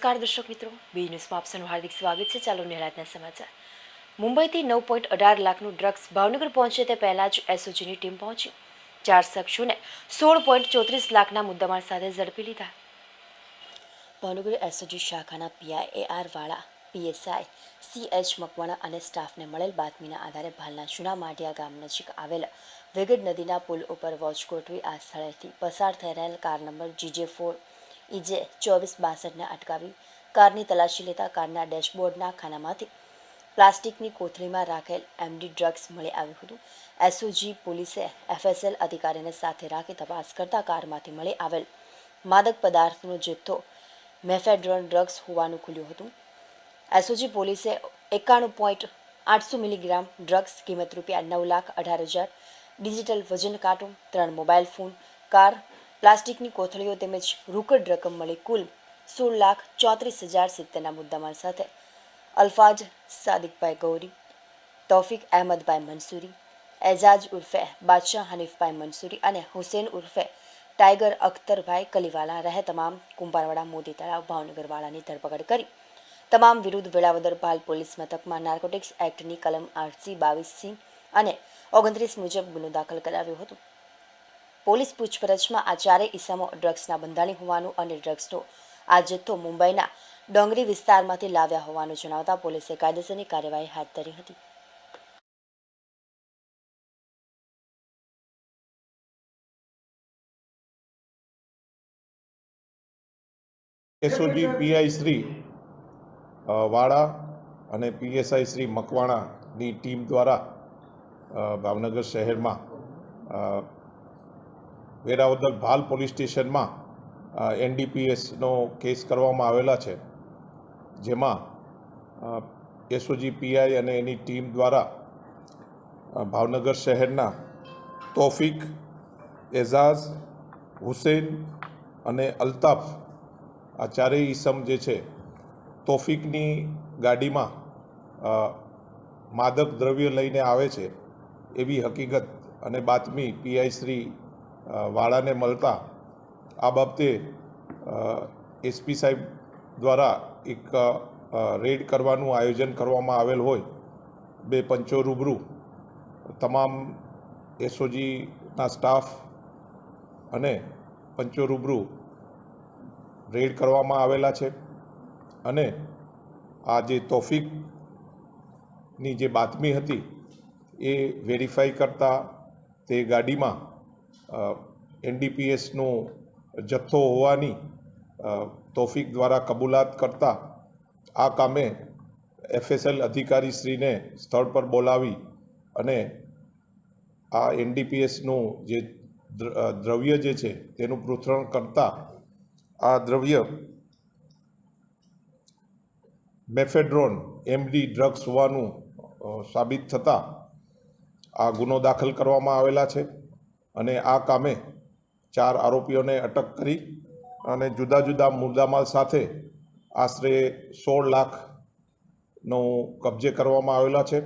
નમસ્કાર દર્શક મિત્રો, બી ન્યૂઝમાં આપનું હાર્દિક સ્વાગત છે। ચાલો નિહાળના સમાચાર। મુંબઈથી 9.18 લાખનું ડ્રગ્સ ભાવનગર પહોંચે તે પહેલા જ એસઓજીની ટીમ પહોંચી 4 શખ્સોને 16.34 લાખના મુદ્દામાલ સાથે ઝડપી લીધા। ભાવનગર એસઓજી શાખાના પીઆઈ AR વાળા, પીએસઆઈ CH મકવાણા અને સ્ટાફને મળેલ બાતમીના આધારે ભાલના જૂના માઢિયા ગામ નજીક આવેલ વેગડ નદીના પુલ ઉપર વોચ ગોઠવી આ સ્થળેથી પસાર થઈ રહેલ કાર નંબર GJ4 EJ 2462ને અટકાવી કારની તલાશી લેતા કારના ડેશબોર્ડના ખાનામાંથી પ્લાસ્ટિકની કોથળીમાં રાખેલ MD ડ્રગ્સ મળી આવ્યું હતું। એસઓજી પોલીસે FSL અધિકારીને સાથે રાખી તપાસ કરતા કારમાંથી મળી આવેલ માદક પદાર્થનો જથ્થો મેફેડ્રોન ડ્રગ્સ હોવાનું ખુલ્યું હતું। એસઓજી પોલીસે 91.800 મિલીગ્રામ ડ્રગ્સ કિંમત ₹9,18,000, ડિજિટલ વજન કાંટો, 3 મોબાઈલ ફોન, કાર, પ્લાસ્ટિકની કોથળીઓ તેમજ રોકડ રકમ મળી કુલ 16,34,070ના મુદ્દામાલ સાથે અલ્ફાજ સાદિકભાઈ ગૌરી, તૌફિક અહેમદભાઈ મંસૂરી, એજાજ ઉર્ફે બાદશાહ હનીફભાઈ મંસૂરી અને હુસેન ઉર્ફે ટાઈગર અખ્તરભાઈ કલીવાલા રહે તમામ કુંભારવાડા મોદી તળાવ ભાવનગરવાળાની ધરપકડ કરી તમામ વિરુદ્ધ વેળાવદર ભાલ પોલીસ મથકમાં નાર્કોટિક્સ એક્ટની કલમ 8C, 22C અને 29 મુજબ ગુનો દાખલ કરાવ્યો હતો। પોલીસ પૂછપરછમાં આ ચારેય ઇસમો ડ્રગ્સના બંધાણી હોવાનું અને ડ્રગ્સનો આ જથ્થો મુંબઈના ડોંગરી વિસ્તારમાંથી લાવ્યા હોવાનું જણાવતા પોલીસે કાયદેસરની કાર્યવાહી હાથ ધરી હતી। એસઓજી પીઆઈ શ્રી વાળા અને પીએસઆઈ શ્રી મકવાણાની ટીમ દ્વારા ભાવનગર શહેરમાં વેરાવદર ભાલ પોલીસ સ્ટેશનમાં NDPSનો કેસ કરવામાં આવેલા છે, જેમાં એસઓજી પીઆઈ અને એની ટીમ દ્વારા ભાવનગર શહેરના તૌફિક, એઝાઝ, હુસેન અને અલ્તાફ આ ચારેય ઈસમ જે છે, તૌફિકની ગાડીમાં માદક દ્રવ્ય લઈને આવે છે એવી હકીકત અને બાતમી પીઆઈ શ્રી વાળાને મળતા આ બાબતે એસપી સાહેબ દ્વારા એક રેડ કરવાનું આયોજન કરવામાં આવેલ હોય 2 પંચો રૂબરૂ તમામ એસઓજીના સ્ટાફ અને પંચો રૂબરૂ રેડ કરવામાં આવેલા છે અને આ જે તૌફિકની જે બાતમી હતી એ વેરીફાઈ કરતા તે ગાડીમાં NDPSનો જથ્થો હોવાની તૌફિક દ્વારા કબૂલાત કરતા આ કામે FSL અધિકારીશ્રીને સ્થળ પર બોલાવી અને આ NDPSનું જે દ્રવ્ય જે છે તેનું પૃથ્થકરણ કરતા આ દ્રવ્ય મેફેડ્રોન MD ડ્રગ્સ હોવાનું સાબિત થતાં આ ગુનો દાખલ કરવામાં આવેલા છે અને આ કામે 4 આરોપીઓને અટક કરી અને જુદા જુદા મુદ્દામાલ સાથે આશરે 16 લાખનો કબજે કરવામાં આવેલા છે।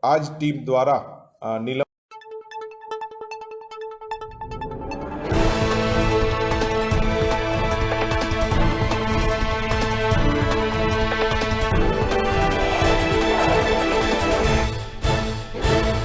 આ જ ટીમ દ્વારા